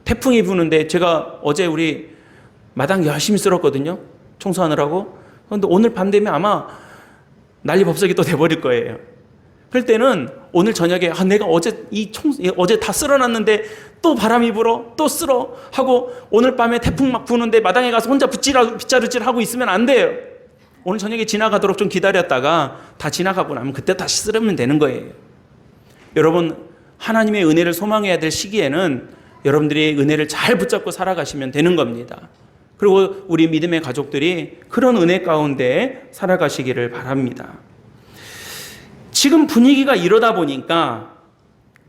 태풍이 부는데 제가 어제 우리 마당 열심히 쓸었거든요. 청소하느라고. 그런데 오늘 밤 되면 아마 난리 법석이 또 돼버릴 거예요. 그럴 때는 오늘 저녁에 내가 어제 다 쓸어놨는데 또 바람이 불어 또 쓸어 하고 오늘 밤에 태풍 막 부는데 마당에 가서 혼자 빗자루질 하고 있으면 안 돼요. 오늘 저녁에 지나가도록 좀 기다렸다가 다 지나가고 나면 그때 다시 쓸으면 되는 거예요. 여러분, 하나님의 은혜를 소망해야 될 시기에는 여러분들이 은혜를 잘 붙잡고 살아가시면 되는 겁니다. 그리고 우리 믿음의 가족들이 그런 은혜 가운데 살아가시기를 바랍니다. 지금 분위기가 이러다 보니까,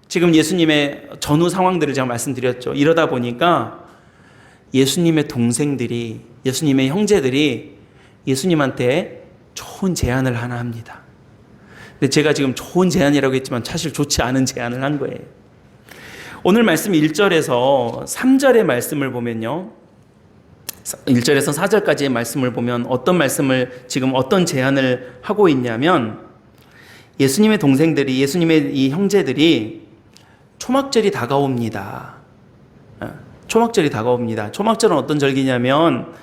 지금 예수님의 전후 상황들을 제가 말씀드렸죠. 이러다 보니까 예수님의 동생들이, 예수님의 형제들이 예수님한테 좋은 제안을 하나 합니다. 근데 제가 지금 좋은 제안이라고 했지만 사실 좋지 않은 제안을 한 거예요. 오늘 말씀 1절에서 3절의 말씀을 보면요, 1절에서 4절까지의 말씀을 보면 어떤 말씀을, 지금 어떤 제안을 하고 있냐면, 예수님의 동생들이, 예수님의 이 형제들이 초막절이 다가옵니다. 초막절이 다가옵니다. 초막절은 어떤 절기냐면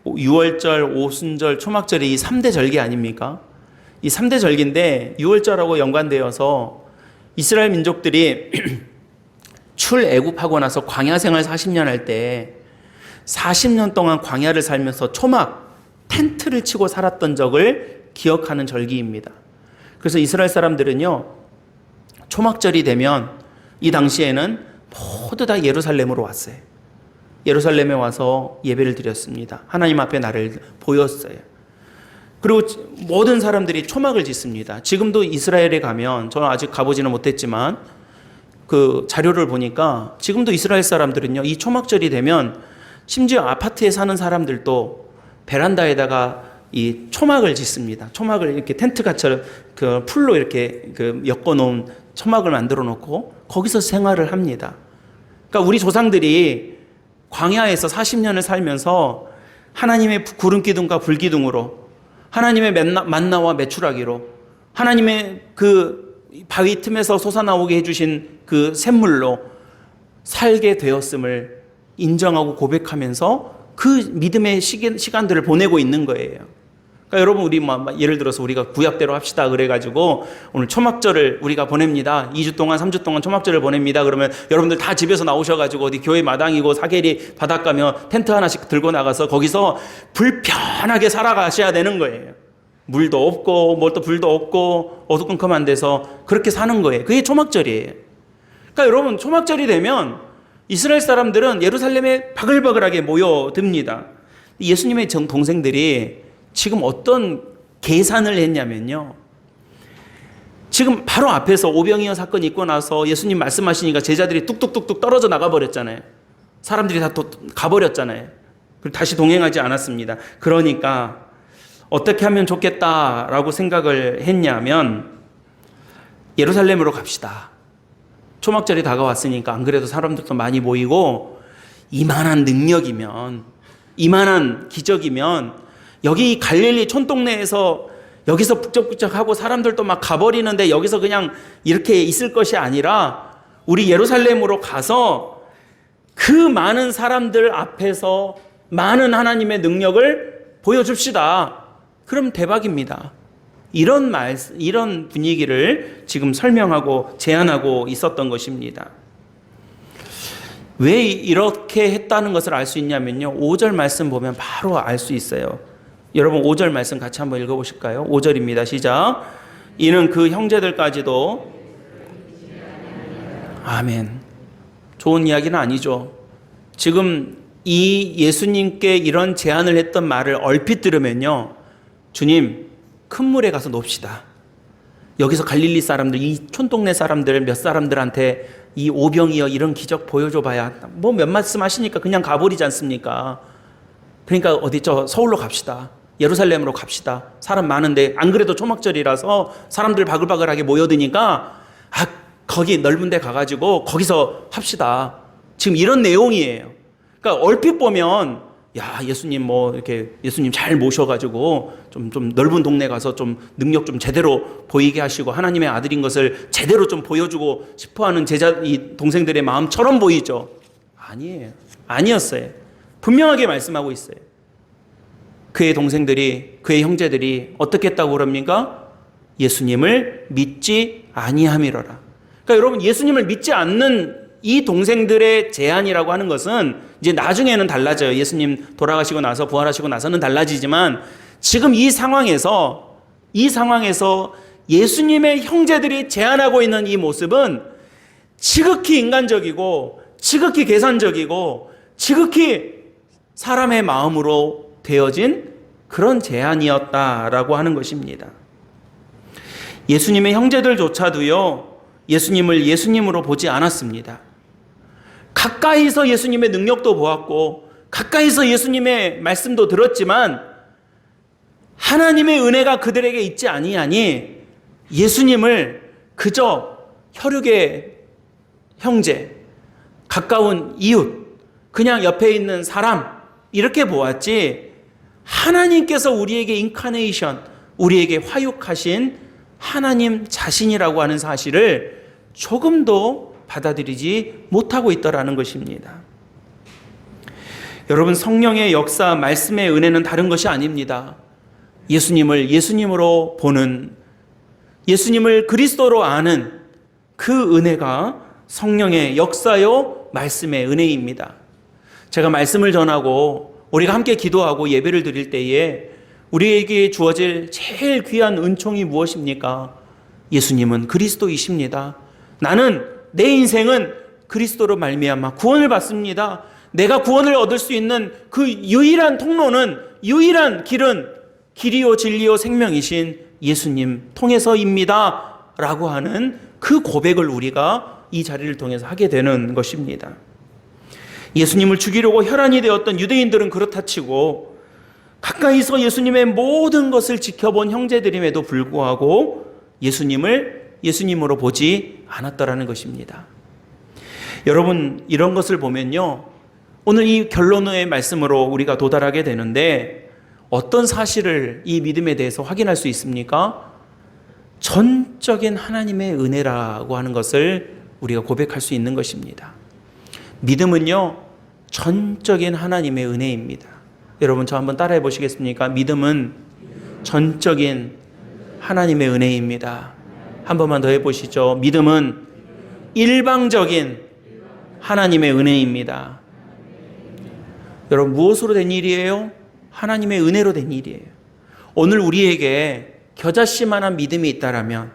6월절, 오순절, 초막절이 이 3대 절기 아닙니까? 이 3대 절기인데 6월절하고 연관되어서 이스라엘 민족들이 출애굽하고 나서 광야 생활 40년 할 때 40년 동안 광야를 살면서 초막, 텐트를 치고 살았던 적을 기억하는 절기입니다. 그래서 이스라엘 사람들은요, 초막절이 되면 이 당시에는 모두 다 예루살렘으로 왔어요. 예루살렘에 와서 예배를 드렸습니다. 하나님 앞에 나를 보였어요. 그리고 모든 사람들이 초막을 짓습니다. 지금도 이스라엘에 가면, 저는 아직 가보지는 못했지만 그 자료를 보니까 지금도 이스라엘 사람들은요, 이 초막절이 되면 심지어 아파트에 사는 사람들도 베란다에다가 이 초막을 짓습니다. 초막을 이렇게 텐트같이 그 풀로 이렇게 그 엮어놓은 초막을 만들어 놓고 거기서 생활을 합니다. 그러니까 우리 조상들이 광야에서 40년을 살면서 하나님의 구름기둥과 불기둥으로, 하나님의 만나와 메추라기로, 하나님의 그 바위 틈에서 솟아나오게 해주신 그 샘물로 살게 되었음을 인정하고 고백하면서 그 믿음의 시간들을 보내고 있는 거예요. 그러니까 여러분, 우리 예를 들어서 우리가 구약대로 합시다 그래가지고 오늘 초막절을 우리가 보냅니다. 2주 동안 3주 동안 초막절을 보냅니다. 그러면 여러분들 다 집에서 나오셔가지고 어디 교회 마당이고 사계리 바닷가며 텐트 하나씩 들고 나가서 거기서 불편하게 살아가셔야 되는 거예요. 물도 없고 뭐 또 불도 없고 어두컴컴한 데서 그렇게 사는 거예요. 그게 초막절이에요. 그러니까 여러분, 초막절이 되면 이스라엘 사람들은 예루살렘에 바글바글하게 모여듭니다. 예수님의 동생들이 지금 어떤 계산을 했냐면요, 지금 바로 앞에서 오병이어 사건이 있고 나서 예수님 말씀하시니까 제자들이 뚝뚝뚝뚝 떨어져 나가버렸잖아요. 사람들이 다 가버렸잖아요. 그리고 다시 동행하지 않았습니다. 그러니까 어떻게 하면 좋겠다라고 생각을 했냐면, 예루살렘으로 갑시다. 초막절이 다가왔으니까 안 그래도 사람들도 많이 모이고 이만한 능력이면, 이만한 기적이면 여기 갈릴리 촌동네에서 여기서 북적북적하고 사람들도 막 가버리는데 여기서 그냥 이렇게 있을 것이 아니라 우리 예루살렘으로 가서 그 많은 사람들 앞에서 많은 하나님의 능력을 보여줍시다. 그럼 대박입니다. 이런 분위기를 지금 설명하고 제안하고 있었던 것입니다. 왜 이렇게 했다는 것을 알 수 있냐면요, 5절 말씀 보면 바로 알 수 있어요. 여러분, 5절 말씀 같이 한번 읽어보실까요? 5절입니다. 시작. 이는 그 형제들까지도, 아멘. 좋은 이야기는 아니죠. 지금 이 예수님께 이런 제안을 했던 말을 얼핏 들으면요, 주님, 큰 물에 가서 놉시다. 여기서 갈릴리 사람들, 이 촌동네 사람들 몇 사람들한테 이 오병이어 이런 기적 보여줘봐야 뭐 몇 말씀 하시니까 그냥 가버리지 않습니까? 그러니까 어디 서울로 갑시다. 예루살렘으로 갑시다. 사람 많은데, 안 그래도 초막절이라서 사람들 바글바글하게 모여드니까 거기 넓은 데 가가지고 거기서 합시다. 지금 이런 내용이에요. 그러니까 얼핏 보면, 야, 예수님 뭐 이렇게 예수님 잘 모셔가지고 좀 넓은 동네 가서 좀 능력 좀 제대로 보이게 하시고 하나님의 아들인 것을 제대로 좀 보여주고 싶어하는 이 동생들의 마음처럼 보이죠. 아니에요. 아니었어요. 분명하게 말씀하고 있어요. 그의 동생들이, 그의 형제들이 어떻게 했다고 그럽니까? 예수님을 믿지 아니함이로라. 그러니까 여러분, 예수님을 믿지 않는 이 동생들의 제안이라고 하는 것은 이제 나중에는 달라져요. 예수님 돌아가시고 나서, 부활하시고 나서는 달라지지만 지금 이 상황에서 예수님의 형제들이 제안하고 있는 이 모습은 지극히 인간적이고 지극히 계산적이고 지극히 사람의 마음으로 되어진 그런 제안이었다라고 하는 것입니다. 예수님의 형제들조차도요, 예수님을 예수님으로 보지 않았습니다. 가까이서 예수님의 능력도 보았고 가까이서 예수님의 말씀도 들었지만 하나님의 은혜가 그들에게 있지 아니하니 예수님을 그저 혈육의 형제, 가까운 이웃, 그냥 옆에 있는 사람 이렇게 보았지 하나님께서 우리에게 인카네이션, 우리에게 화육하신 하나님 자신이라고 하는 사실을 조금도 받아들이지 못하고 있더라는 것입니다. 여러분, 성령의 역사, 말씀의 은혜는 다른 것이 아닙니다. 예수님을 예수님으로 보는, 예수님을 그리스도로 아는 그 은혜가 성령의 역사요, 말씀의 은혜입니다. 제가 말씀을 전하고 우리가 함께 기도하고 예배를 드릴 때에 우리에게 주어질 제일 귀한 은총이 무엇입니까? 예수님은 그리스도이십니다. 나는 내 인생은 그리스도로 말미암아 구원을 받습니다. 내가 구원을 얻을 수 있는 그 유일한 통로는, 유일한 길은 길이요 진리요 생명이신 예수님 통해서입니다 라고 하는 그 고백을 우리가 이 자리를 통해서 하게 되는 것입니다. 예수님을 죽이려고 혈안이 되었던 유대인들은 그렇다 치고 가까이서 예수님의 모든 것을 지켜본 형제들임에도 불구하고 예수님을 예수님으로 보지 않았다라는 것입니다. 여러분, 이런 것을 보면요, 오늘 이 결론의 말씀으로 우리가 도달하게 되는데 어떤 사실을 이 믿음에 대해서 확인할 수 있습니까? 전적인 하나님의 은혜라고 하는 것을 우리가 고백할 수 있는 것입니다. 믿음은요, 전적인 하나님의 은혜입니다. 여러분, 저 한번 따라해 보시겠습니까? 믿음은 전적인 하나님의 은혜입니다. 한 번만 더 해보시죠. 믿음은 일방적인 하나님의 은혜입니다. 여러분, 무엇으로 된 일이에요? 하나님의 은혜로 된 일이에요. 오늘 우리에게 겨자씨만한 믿음이 있다라면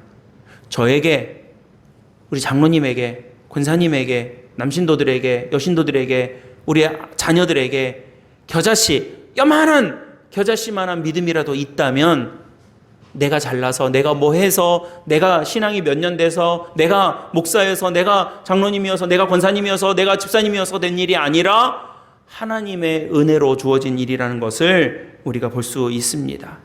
저에게, 우리 장로님에게, 권사님에게, 남신도들에게, 여신도들에게, 우리 자녀들에게 겨자씨, 요만한 겨자씨만한 믿음이라도 있다면 내가 잘나서, 내가 뭐 해서, 내가 신앙이 몇 년 돼서, 내가 목사여서, 내가 장로님이어서, 내가 권사님이어서, 내가 집사님이어서 된 일이 아니라 하나님의 은혜로 주어진 일이라는 것을 우리가 볼 수 있습니다.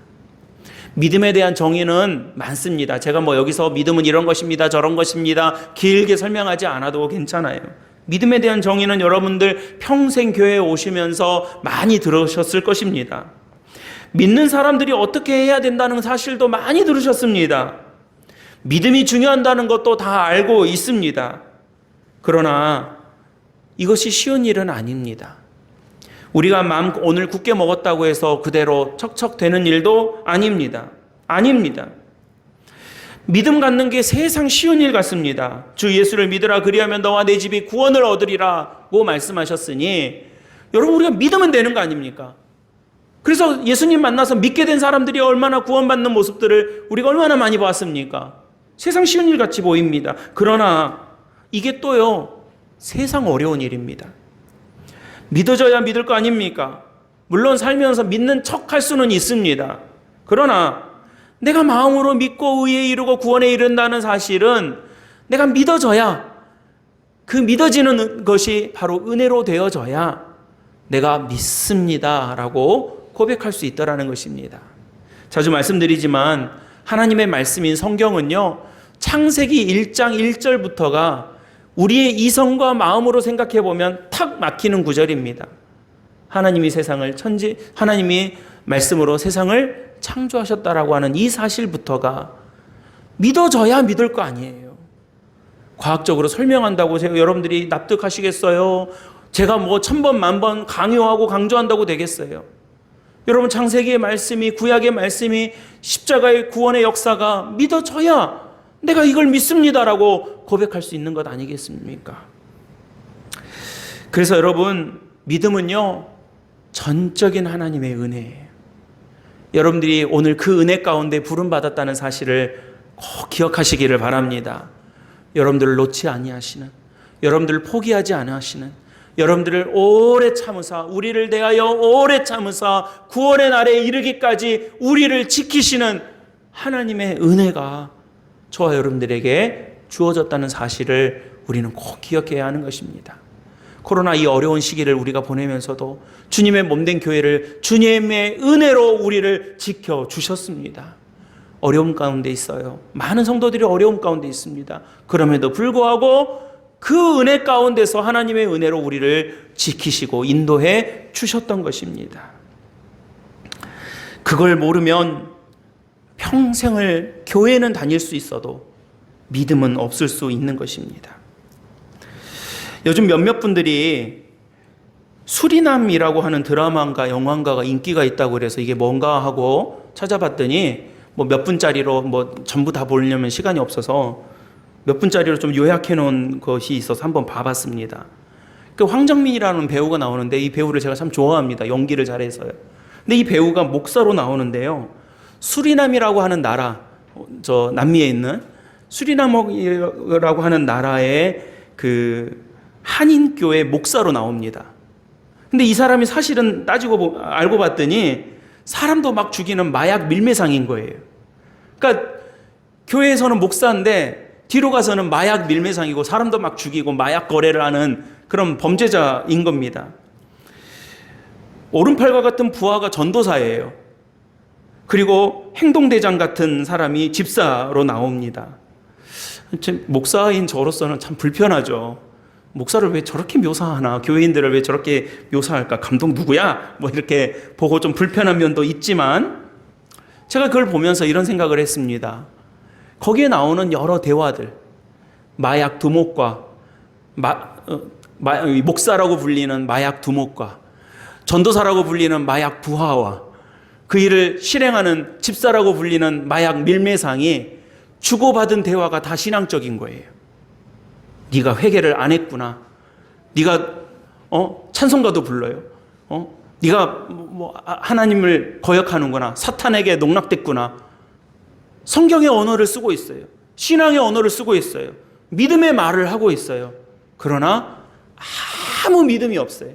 믿음에 대한 정의는 많습니다. 제가 뭐 여기서 믿음은 이런 것입니다, 저런 것입니다, 길게 설명하지 않아도 괜찮아요. 믿음에 대한 정의는 여러분들 평생 교회에 오시면서 많이 들으셨을 것입니다. 믿는 사람들이 어떻게 해야 된다는 사실도 많이 들으셨습니다. 믿음이 중요하다는 것도 다 알고 있습니다. 그러나 이것이 쉬운 일은 아닙니다. 우리가 마음 오늘 굳게 먹었다고 해서 그대로 척척 되는 일도 아닙니다. 아닙니다. 믿음 갖는 게 세상 쉬운 일 같습니다. 주 예수를 믿으라, 그리하면 너와 내 집이 구원을 얻으리라고 말씀하셨으니 여러분, 우리가 믿으면 되는 거 아닙니까? 그래서 예수님 만나서 믿게 된 사람들이 얼마나 구원받는 모습들을 우리가 얼마나 많이 봤습니까? 세상 쉬운 일 같이 보입니다. 그러나 이게 또요, 세상 어려운 일입니다. 믿어져야 믿을 거 아닙니까? 물론 살면서 믿는 척 할 수는 있습니다. 그러나 내가 마음으로 믿고 의에 이르고 구원에 이른다는 사실은 내가 믿어져야, 그 믿어지는 것이 바로 은혜로 되어져야 내가 믿습니다라고 고백할 수 있다라는 것입니다. 자주 말씀드리지만 하나님의 말씀인 성경은요, 창세기 1장 1절부터가 우리의 이성과 마음으로 생각해 보면 탁 막히는 구절입니다. 하나님이 하나님이 말씀으로 세상을 창조하셨다라고 하는 이 사실부터가 믿어져야 믿을 거 아니에요. 과학적으로 설명한다고 여러분들이 납득하시겠어요? 제가 뭐 1000번, 1000번 강요하고 강조한다고 되겠어요? 여러분, 창세기의 말씀이, 구약의 말씀이, 십자가의 구원의 역사가 믿어져야 내가 이걸 믿습니다라고 고백할 수 있는 것 아니겠습니까? 그래서 여러분, 믿음은요, 전적인 하나님의 은혜예요. 여러분들이 오늘 그 은혜 가운데 부름받았다는 사실을 꼭 기억하시기를 바랍니다. 여러분들을 놓지 아니하시는, 여러분들을 포기하지 아니하시는, 여러분들을 오래 참으사, 우리를 대하여 오래 참으사 구원의 날에 이르기까지 우리를 지키시는 하나님의 은혜가 저와 여러분들에게 주어졌다는 사실을 우리는 꼭 기억해야 하는 것입니다. 코로나 이 어려운 시기를 우리가 보내면서도 주님의 몸된 교회를 주님의 은혜로 우리를 지켜주셨습니다. 어려움 가운데 있어요. 많은 성도들이 어려움 가운데 있습니다. 그럼에도 불구하고 그 은혜 가운데서 하나님의 은혜로 우리를 지키시고 인도해 주셨던 것입니다. 그걸 모르면 평생을 교회는 다닐 수 있어도 믿음은 없을 수 있는 것입니다. 요즘 몇몇 분들이 수리남이라고 하는 드라마인가 영화인가가 인기가 있다고 그래서 이게 뭔가 하고 찾아봤더니 뭐 몇 분짜리로 뭐 전부 다 보려면 시간이 없어서 몇 분짜리로 좀 요약해 놓은 것이 있어서 한번 봐봤습니다. 그 황정민이라는 배우가 나오는데 이 배우를 제가 참 좋아합니다. 연기를 잘해서요. 근데 이 배우가 목사로 나오는데요. 수리남이라고 하는 나라, 저 남미에 있는 수리남이라고 하는 나라의 그 한인교회 목사로 나옵니다. 근데 이 사람이 사실은 알고 봤더니 사람도 막 죽이는 마약 밀매상인 거예요. 그러니까 교회에서는 목사인데 뒤로 가서는 마약 밀매상이고 사람도 막 죽이고 마약 거래를 하는 그런 범죄자인 겁니다. 오른팔과 같은 부하가 전도사예요. 그리고 행동대장 같은 사람이 집사로 나옵니다. 목사인 저로서는 참 불편하죠. 목사를 왜 저렇게 묘사하나, 교회인들을 왜 저렇게 묘사할까, 감독 누구야? 뭐 이렇게 보고 좀 불편한 면도 있지만 제가 그걸 보면서 이런 생각을 했습니다. 거기에 나오는 여러 대화들, 마약 두목과 목사라고 불리는 마약 두목과 전도사라고 불리는 마약 부하와 그 일을 실행하는 집사라고 불리는 마약 밀매상이 주고받은 대화가 다 신앙적인 거예요. 네가 회개를 안 했구나. 네가 찬송가도 불러요. 네가 뭐 하나님을 거역하는구나. 사탄에게 농락됐구나. 성경의 언어를 쓰고 있어요. 신앙의 언어를 쓰고 있어요. 믿음의 말을 하고 있어요. 그러나 아무 믿음이 없어요.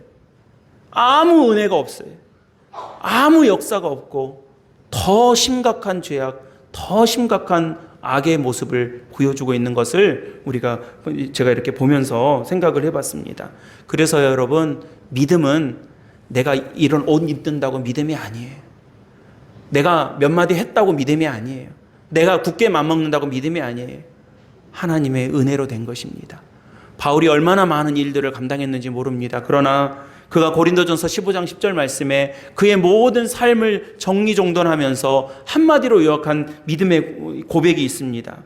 아무 은혜가 없어요. 아무 역사가 없고 더 심각한 죄악, 더 심각한 악의 모습을 보여주고 있는 것을 제가 이렇게 보면서 생각을 해봤습니다. 그래서 여러분, 믿음은 내가 이런 옷 입는다고 믿음이 아니에요. 내가 몇 마디 했다고 믿음이 아니에요. 내가 굳게 맘먹는다고 믿음이 아니에요. 하나님의 은혜로 된 것입니다. 바울이 얼마나 많은 일들을 감당했는지 모릅니다. 그러나 그가 고린도전서 15장 10절 말씀에 그의 모든 삶을 정리정돈하면서 한마디로 요약한 믿음의 고백이 있습니다.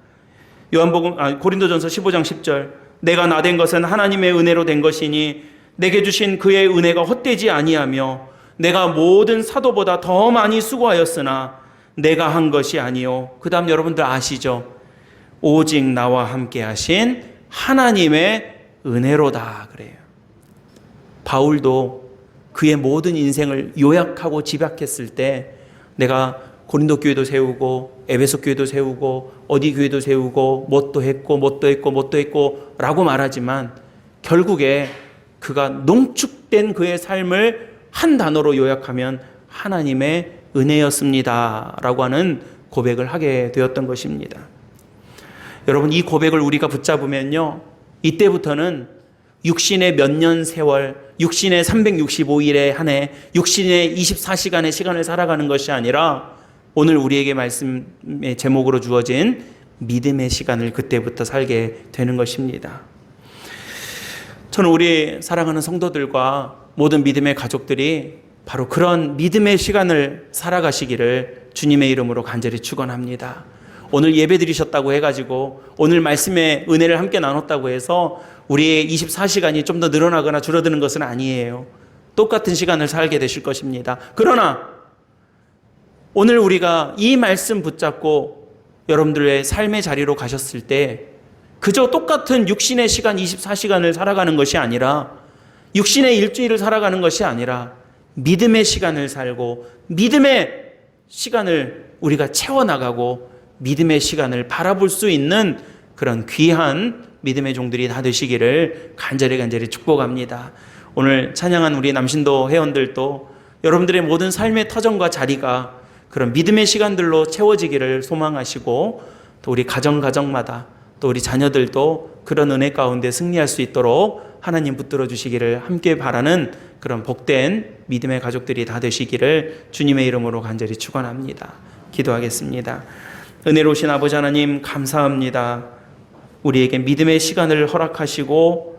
고린도전서 15장 10절, 내가 나된 것은 하나님의 은혜로 된 것이니 내게 주신 그의 은혜가 헛되지 아니하며 내가 모든 사도보다 더 많이 수고하였으나 내가 한 것이 아니요. 그 다음 여러분들 아시죠? 오직 나와 함께 하신 하나님의 은혜로다 그래요. 바울도 그의 모든 인생을 요약하고 집약했을 때 내가 고린도 교회도 세우고 에베소 교회도 세우고 어디 교회도 세우고 뭣도 했고 라고 말하지만 결국에 그가 농축된 그의 삶을 한 단어로 요약하면 하나님의 은혜였습니다 라고 하는 고백을 하게 되었던 것입니다. 여러분, 이 고백을 우리가 붙잡으면요, 이때부터는 육신의 몇 년 세월, 육신의 365일에 한 해, 육신의 24시간의 시간을 살아가는 것이 아니라 오늘 우리에게 말씀의 제목으로 주어진 믿음의 시간을 그때부터 살게 되는 것입니다. 저는 우리 사랑하는 성도들과 모든 믿음의 가족들이 바로 그런 믿음의 시간을 살아가시기를 주님의 이름으로 간절히 축원합니다. 오늘 예배 드리셨다고 해가지고 오늘 말씀의 은혜를 함께 나눴다고 해서 우리의 24시간이 좀 더 늘어나거나 줄어드는 것은 아니에요. 똑같은 시간을 살게 되실 것입니다. 그러나 오늘 우리가 이 말씀 붙잡고 여러분들의 삶의 자리로 가셨을 때 그저 똑같은 육신의 시간 24시간을 살아가는 것이 아니라 육신의 일주일을 살아가는 것이 아니라 믿음의 시간을 살고 믿음의 시간을 우리가 채워나가고 믿음의 시간을 바라볼 수 있는 그런 귀한 믿음의 종들이 다 되시기를 간절히 축복합니다. 오늘 찬양한 우리 남신도 회원들도 여러분들의 모든 삶의 터전과 자리가 그런 믿음의 시간들로 채워지기를 소망하시고, 또 우리 가정마다 또 우리 자녀들도 그런 은혜 가운데 승리할 수 있도록 하나님 붙들어 주시기를 함께 바라는 그런 복된 믿음의 가족들이 다 되시기를 주님의 이름으로 간절히 축원합니다. 기도하겠습니다. 은혜로우신 아버지 하나님, 감사합니다. 우리에게 믿음의 시간을 허락하시고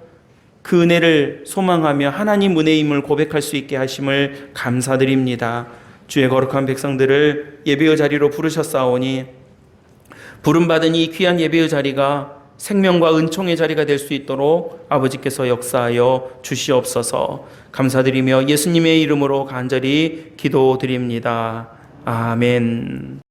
그 은혜를 소망하며 하나님 은혜임을 고백할 수 있게 하심을 감사드립니다. 주의 거룩한 백성들을 예배의 자리로 부르셨사오니 부름받은 이 귀한 예배의 자리가 생명과 은총의 자리가 될 수 있도록 아버지께서 역사하여 주시옵소서. 감사드리며 예수님의 이름으로 간절히 기도드립니다. 아멘.